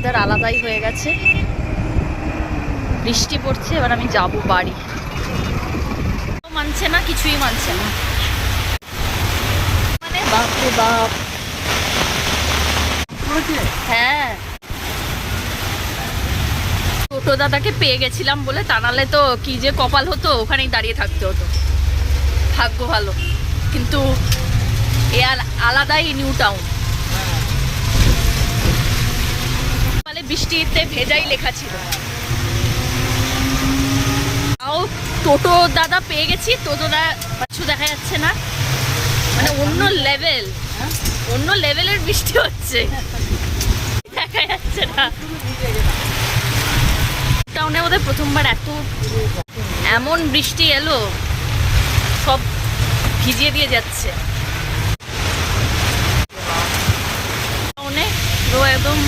Weather আলাদাই হয়ে গেছে, বৃষ্টি পড়ছে। এবার আমি যাব বাড়ি। মানছে না, কিছুই মানছে না, মানে বাপরে বাপ। হ্যাঁ, টোটো দাদাকে পেয়ে গেছিলাম বলে, তা নাহলে তো কি যে কপাল হতো, ওখানেই দাঁড়িয়ে থাকতে হতো। ভাগ্য ভালো, কিন্তু এ আলাদাই নিউ টাউন। বৃষ্টিতে ভেজাই লেখা ছিল, তাও টোটো দাদা পেয়ে গেছি। টোটো দাদা কিছু দেখা যাচ্ছে না, মানে অন্য লেভেল, অন্য লেভেলের বৃষ্টি হচ্ছে, দেখা যাচ্ছে না। টাউনে বোধহয় প্রথমবার এমন বৃষ্টি এলো, সব ভিজিয়ে দিয়ে যাচ্ছে। টাউনে পুরো একদম